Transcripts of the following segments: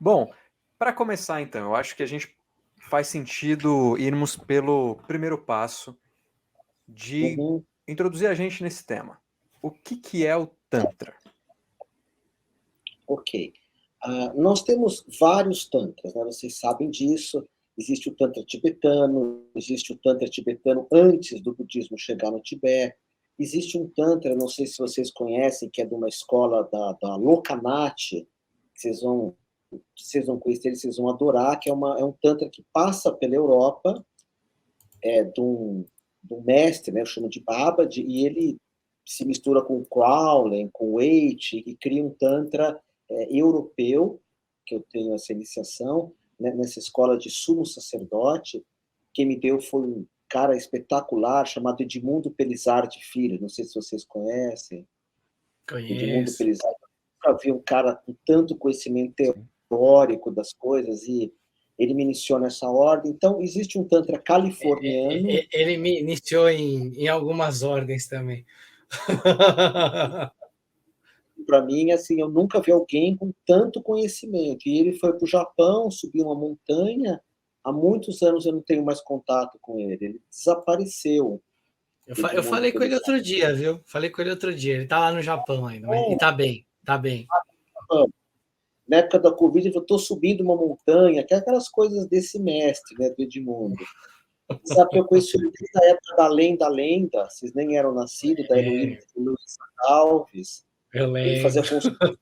Bom, para começar então, eu acho que a gente faz sentido irmos pelo primeiro passo de Uhum. introduzir a gente nesse tema. O que é o Tantra? Ok. Nós temos vários tantras, né? Vocês sabem disso. Existe o tantra tibetano, existe o tantra tibetano antes do budismo chegar no Tibete. Existe um tantra, não sei se vocês conhecem, que é de uma escola da Lokanath, que vocês vão conhecer, vocês vão adorar, que é um tantra que passa pela Europa, de um mestre, né, eu chamo de Babaji, e ele se mistura com Crowley, com Waite, e cria um tantra europeu, que eu tenho essa iniciação, né, nessa escola de sumo sacerdote. Quem me deu foi um cara espetacular chamado Edmundo Pelizardi Filho, não sei se vocês conhecem. Edmundo Conheço. Pelizardi, eu nunca vi um cara com tanto conhecimento Sim. teórico das coisas, e ele me iniciou nessa ordem. Então, existe um tantra californiano. Ele me iniciou em algumas ordens também. Para mim, assim, eu nunca vi alguém com tanto conhecimento. E ele foi para o Japão, subiu uma montanha. Há muitos anos eu não tenho mais contato com ele. Ele desapareceu. Eu Edmundo falei com ele Pelizar. outro dia, viu? Falei com ele outro dia. Ele tá lá no Japão ainda, mas e tá bem, tá bem. Na época da Covid, ele falou: estou subindo uma montanha, que é aquelas coisas desse mestre, né, do Edmundo. Sabe que eu conheci ele desde a época da Lenda, vocês nem eram nascidos, da Heloísa Alves. Eu Ele fazia lembro. consultoria.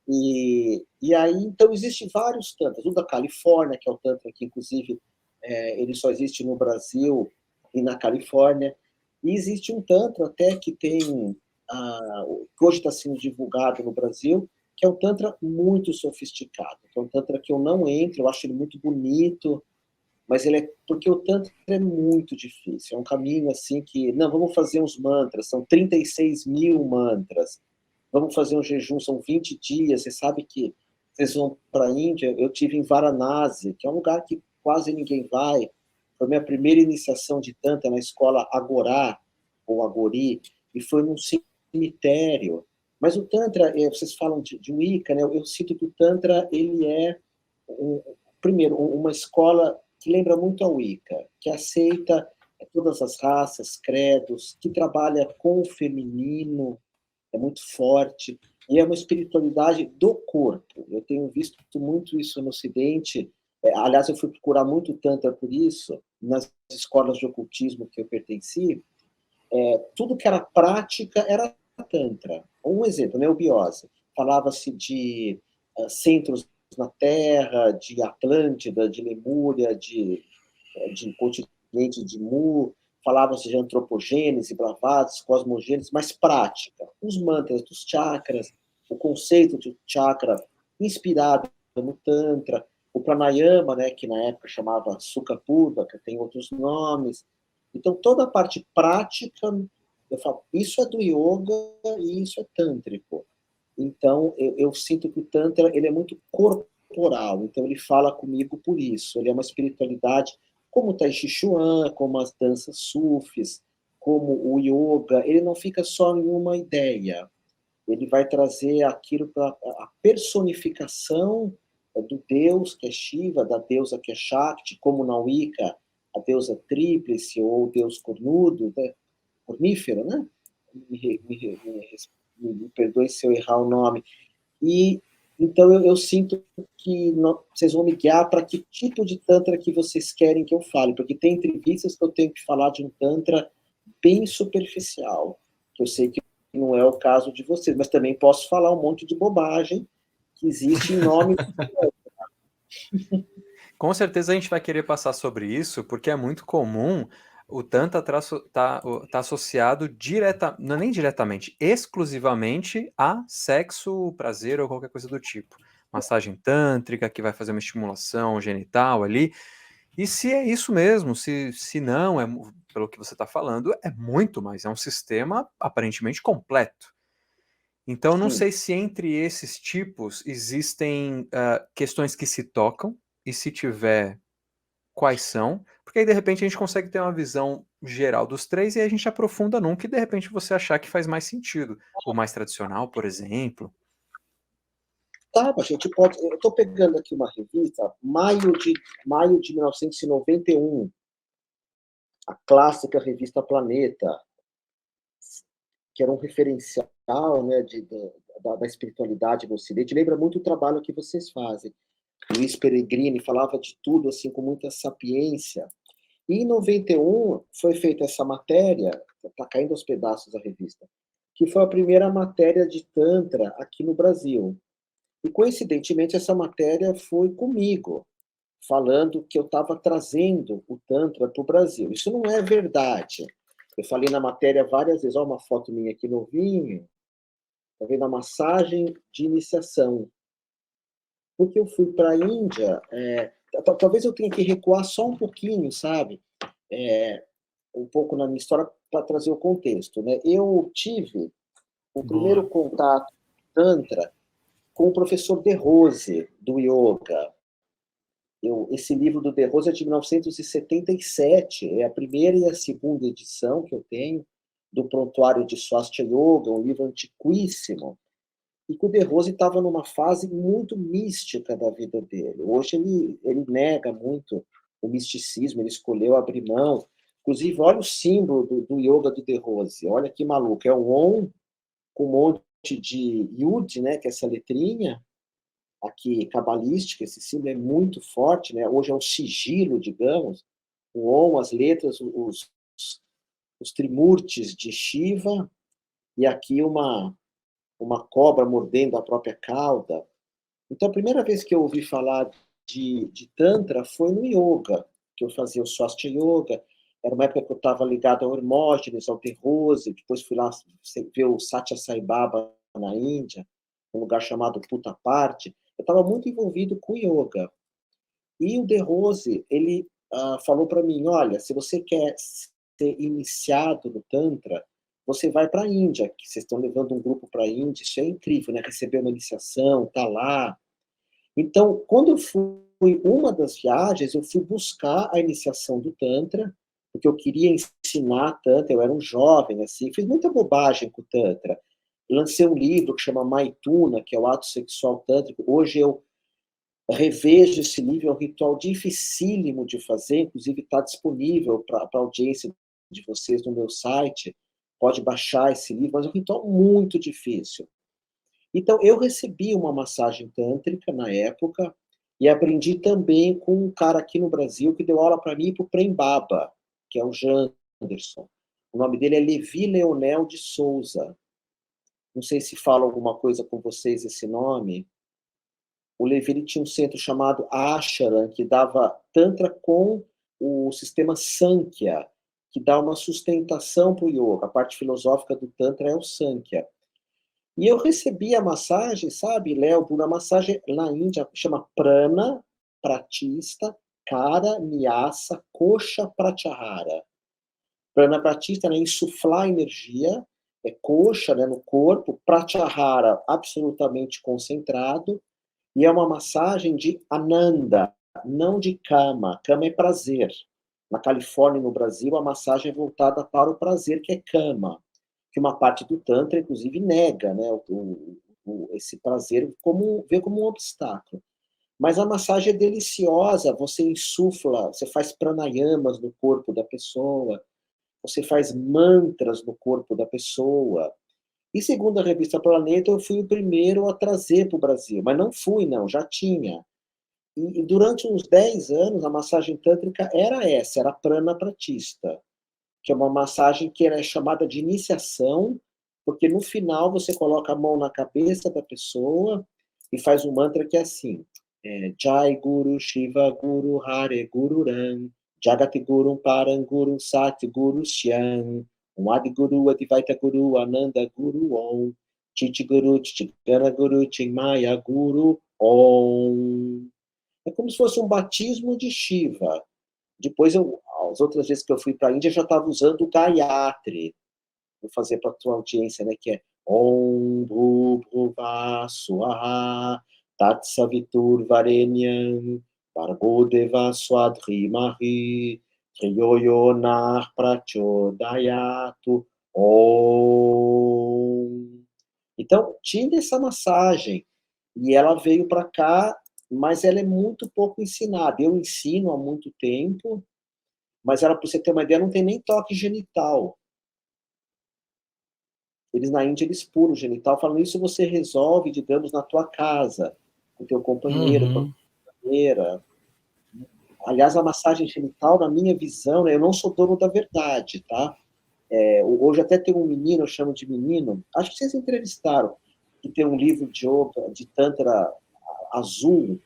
E aí, então, existem vários tantras. O da Califórnia, que é o tantra que, inclusive, ele só existe no Brasil e na Califórnia. E existe um tantra até que tem, que hoje está sendo divulgado no Brasil, que é um tantra muito sofisticado. Que é um tantra que eu não entro, eu acho ele muito bonito, mas ele porque o tantra é muito difícil. É um caminho assim que, não, vamos fazer uns mantras, são 36 mil mantras. Vamos fazer um jejum, são 20 dias. Você sabe que vocês vão para a Índia, eu tive em Varanasi, que é um lugar que quase ninguém vai. Foi minha primeira iniciação de Tantra na escola Agorá, ou Agori, e foi num cemitério. Mas o Tantra, vocês falam de Wicca, né? Eu sinto que o Tantra, ele é, primeiro, uma escola que lembra muito a Wicca, que aceita todas as raças, credos, que trabalha com o feminino, é muito forte, e é uma espiritualidade do corpo. Eu tenho visto muito isso no Ocidente. Aliás, eu fui procurar muito Tantra por isso, nas escolas de ocultismo que eu pertenci. Tudo que era prática era Tantra. Um exemplo, neubiose. Falava-se de centros na Terra, de Atlântida, de Lemúria, de continente de Mu, falava-se de antropogênese, Blavatsky, cosmogênese, mas prática. Os mantras dos chakras, o conceito de chakra inspirado no Tantra, o pranayama, né, que na época chamava Sukha-purva, que tem outros nomes. Então, toda a parte prática, eu falo, isso é do yoga e isso é tântrico. Então, eu sinto que o Tantra ele é muito corporal, então ele fala comigo por isso. Ele é uma espiritualidade como o Tai Chi Chuan, como as danças sufis, como o yoga. Ele não fica só em uma ideia. Ele vai trazer aquilo para a personificação do Deus, que é Shiva, da deusa que é Shakti, como na Wicca, a deusa tríplice ou o Deus cornudo, né? Cornífero, né? Me perdoe se eu errar o nome. E então eu sinto que vocês vão me guiar para que tipo de tantra que vocês querem que eu fale, porque tem entrevistas que eu tenho que falar de um tantra bem superficial, que eu sei que não é o caso de vocês, mas também posso falar um monte de bobagem que existe em nome Com certeza a gente vai querer passar sobre isso, porque é muito comum o Tantra tá associado não é nem diretamente, exclusivamente a sexo, prazer ou qualquer coisa do tipo. Massagem tântrica, que vai fazer uma estimulação genital ali. E se é isso mesmo, se não, pelo que você está falando, é muito mais, é um sistema aparentemente completo. Então, não Sim. sei se entre esses tipos existem questões que se tocam, e se tiver, quais são, porque aí de repente a gente consegue ter uma visão geral dos três e aí a gente aprofunda num que de repente você achar que faz mais sentido. O mais tradicional, por exemplo. Tá, a gente pode. Eu estou pegando aqui uma revista, maio de 1991, a clássica revista Planeta, que era um referencial, né, da espiritualidade no Ocidente. Lembra muito o trabalho que vocês fazem. Luiz Peregrini falava de tudo assim com muita sapiência. E em 91 foi feita essa matéria, está caindo aos pedaços a revista, que foi a primeira matéria de Tantra aqui no Brasil. E, coincidentemente, essa matéria foi comigo, falando que eu estava trazendo o Tantra para o Brasil. Isso não é verdade. Eu falei na matéria várias vezes, olha uma foto minha aqui novinho, está vendo a massagem de iniciação. Porque eu fui para a Índia, talvez eu tenha que recuar só um pouquinho, sabe? Um pouco na minha história para trazer o contexto, né? Eu tive o primeiro contato com Tantra com o professor De Rose, do Yoga. Esse livro do De Rose é de 1977, é a primeira e a segunda edição que eu tenho, do Prontuário de Swastika Yoga, um livro antiquíssimo, e que o De Rose estava numa fase muito mística da vida dele. Hoje ele nega muito o misticismo, ele escolheu abrir mão. Inclusive, olha o símbolo do yoga do De Rose, olha que maluco, é um Om com um monte de Yud, né, que é essa letrinha, aqui cabalística, esse símbolo é muito forte, né? Hoje é um sigilo, digamos, o Om, as letras, os trimurtis de Shiva, e aqui uma cobra mordendo a própria cauda. Então, a primeira vez que eu ouvi falar de Tantra foi no Yoga, que eu fazia o Swastika Yoga. Era uma época que eu estava ligado ao Hermógenes, ao De Rose, depois fui lá ver o Satya Sai Baba na Índia, um lugar chamado Puttaparthi. Eu estava muito envolvido com Yoga. E o De Rose, ele falou para mim, olha, se você quer ser iniciado no Tantra, você vai para a Índia, que vocês estão levando um grupo para a Índia, isso é incrível, né? Receber uma iniciação, tá lá. Então, quando eu fui uma das viagens, eu fui buscar a iniciação do Tantra, porque eu queria ensinar Tantra, eu era um jovem, assim, fiz muita bobagem com o Tantra. Lancei um livro que chama Maituna, que é o ato sexual tântrico. Hoje eu revejo esse livro, é um ritual dificílimo de fazer, inclusive está disponível para a audiência de vocês no meu site, pode baixar esse livro, mas é um ritual muito difícil. Então, eu recebi uma massagem tântrica na época e aprendi também com um cara aqui no Brasil que deu aula para mim e para o Prem Baba, que é o Janderson. O nome dele é Levi Leonel de Souza. Não sei se fala alguma coisa com vocês esse nome. O Levi ele tinha um centro chamado Ashram, que dava Tantra com o sistema Sankhya, que dá uma sustentação para o yoga. A parte filosófica do Tantra é o Sankhya. E eu recebi a massagem, sabe, Léo, uma massagem na Índia, chama Prana Pratista Kara Nyasa Kosha Pratyahara. Prana Pratista é insuflar energia, é coxa, né, no corpo, Pratyahara absolutamente concentrado, e é uma massagem de Ananda, não de Kama. Kama é prazer. Na Califórnia e no Brasil, a massagem é voltada para o prazer, que é Kama, que uma parte do Tantra, inclusive, nega, né, esse prazer, vê como um obstáculo. Mas a massagem é deliciosa, você insufla, você faz pranayamas no corpo da pessoa, você faz mantras no corpo da pessoa. E segundo a revista Planeta, eu fui o primeiro a trazer para o Brasil, mas não fui, não, já tinha. E durante uns 10 anos, a massagem tântrica era essa, era a prana pratista, que é uma massagem que é chamada de iniciação, porque no final você coloca a mão na cabeça da pessoa e faz um mantra que é assim, Jai Guru Shiva Guru Hare Guru Ram, Jagat Guru Param Guru Sat Guru Shyam, Adi Guru Advaita Guru Ananda Guru Om, Chichi Guru Chichigana Guru Chinmaya Guru Om. É como se fosse um batismo de Shiva. Depois, as outras vezes que eu fui para a Índia, eu já estava usando o Gayatri. Vou fazer para a tua audiência, né? Que é Om Bhuvah Swaha Tat Savitur Varenyam Bhargo Deva Swadhimahi Dhiyo Yo Nar Prachodayatu Om. Então, tinha essa massagem. E ela veio para cá, mas ela é muito pouco ensinada. Eu ensino há muito tempo, mas ela, para você ter uma ideia, não tem nem toque genital. Eles na Índia, eles pulam o genital, falando isso você resolve, digamos, na tua casa, com o teu companheiro, com a tua companheira. Aliás, a massagem genital, na minha visão, né, eu não sou dono da verdade, tá? Hoje até tem um menino, eu chamo de menino, acho que vocês entrevistaram, que tem um livro de yoga, de Tantra azul.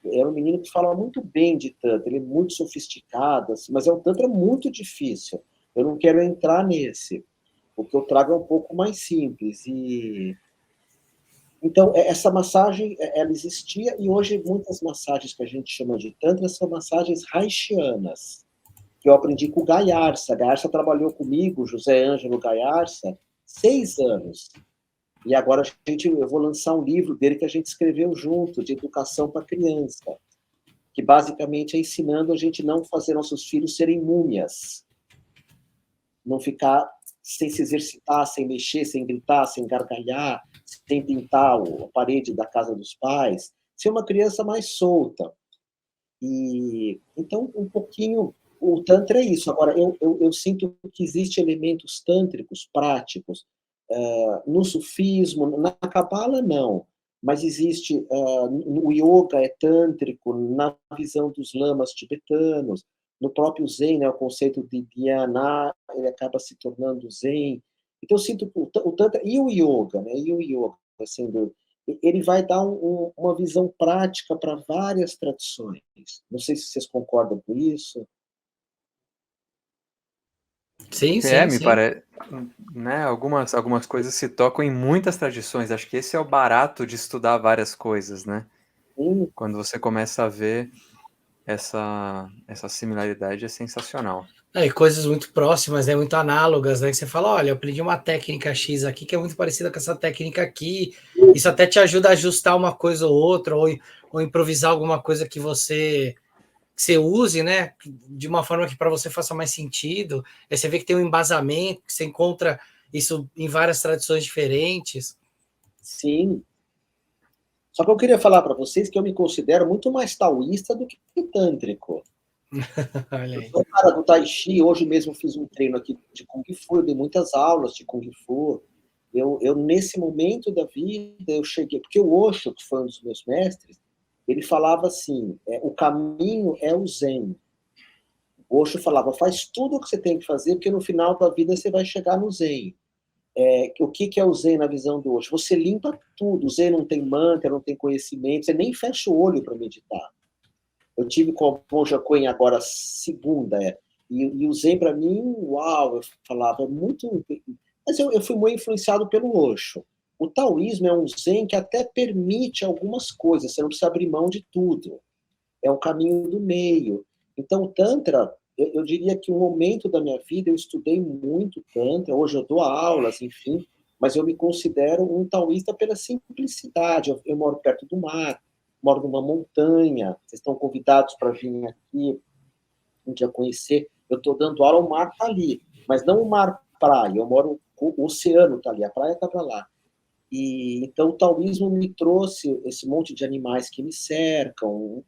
É um menino que fala muito bem de Tantra, ele é muito sofisticado, assim, mas é um Tantra muito difícil. Eu não quero entrar nesse. O que eu trago é um pouco mais simples. Então, essa massagem, ela existia, e hoje muitas massagens que a gente chama de Tantra são massagens haitianas, que eu aprendi com o Gaiarsa. Gaiarsa trabalhou comigo, José Ângelo Gaiarsa, 6 anos. E agora eu vou lançar um livro dele que a gente escreveu junto, de educação para criança, que basicamente é ensinando a gente não fazer nossos filhos serem múmias, não ficar sem se exercitar, sem mexer, sem gritar, sem gargalhar, sem pintar a parede da casa dos pais, ser uma criança mais solta. E então, um pouquinho, o Tantra é isso. Agora, eu sinto que existem elementos tântricos práticos. No sufismo, na Cabala, não. Mas existe, o yoga é tântrico, na visão dos lamas tibetanos, no próprio Zen, né, o conceito de dhyana, ele acaba se tornando Zen. Então, eu sinto que o Tantra e o yoga, né, assim, ele vai dar uma visão prática para várias tradições. Não sei se vocês concordam com isso. Sim, É, sim, me sim. parece, né, algumas coisas se tocam em muitas tradições. Acho que esse é o barato de estudar várias coisas, né? Sim, Quando você começa a ver essa similaridade, é sensacional. E coisas muito próximas, né, muito análogas, né, que você fala, olha, eu aprendi uma técnica X aqui que é muito parecida com essa técnica aqui, isso até te ajuda a ajustar uma coisa ou outra, ou improvisar alguma coisa que você use, né, de uma forma que para você faça mais sentido. Aí você vê que tem um embasamento, que você encontra isso em várias tradições diferentes. sim. Só que eu queria falar para vocês que eu me considero muito mais taoísta do que tântrico. Olha Eu aí. sou um cara do Tai Chi, hoje mesmo fiz um treino aqui de Kung Fu, eu dei muitas aulas de Kung Fu. Nesse momento da vida, eu cheguei, porque o Osho, que foi um dos meus mestres, ele falava assim, o caminho é o Zen. O Osho falava, faz tudo o que você tem que fazer, porque no final da vida você vai chegar no Zen. O que é o Zen na visão do Osho? Você limpa tudo. O Zen não tem mantra, não tem conhecimento, você nem fecha o olho para meditar. Eu tive com a Monja Coen agora segunda, e o Zen para mim, uau, eu falava, é muito... Mas eu fui muito influenciado pelo Osho. O taoísmo é um Zen que até permite algumas coisas, você não precisa abrir mão de tudo. É um caminho do meio. Então, o Tantra, eu diria que um momento da minha vida eu estudei muito Tantra, hoje eu dou aulas, enfim, mas eu me considero um taoísta pela simplicidade. Eu moro perto do mar, moro numa montanha, vocês estão convidados para vir aqui um dia conhecer. Eu estou dando aula, o mar está ali, mas não o mar praia, eu moro, o oceano está ali, a praia está para lá. Então, o taoísmo me trouxe esse monte de animais que me cercam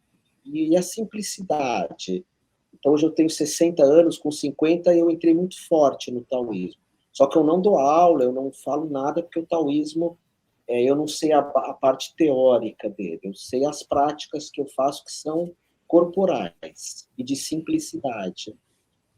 e a simplicidade. Então, hoje eu tenho 60 anos, com 50 eu entrei muito forte no taoísmo. Só que eu não dou aula, eu não falo nada, porque o taoísmo, eu não sei a parte teórica dele, eu sei as práticas que eu faço que são corporais e de simplicidade.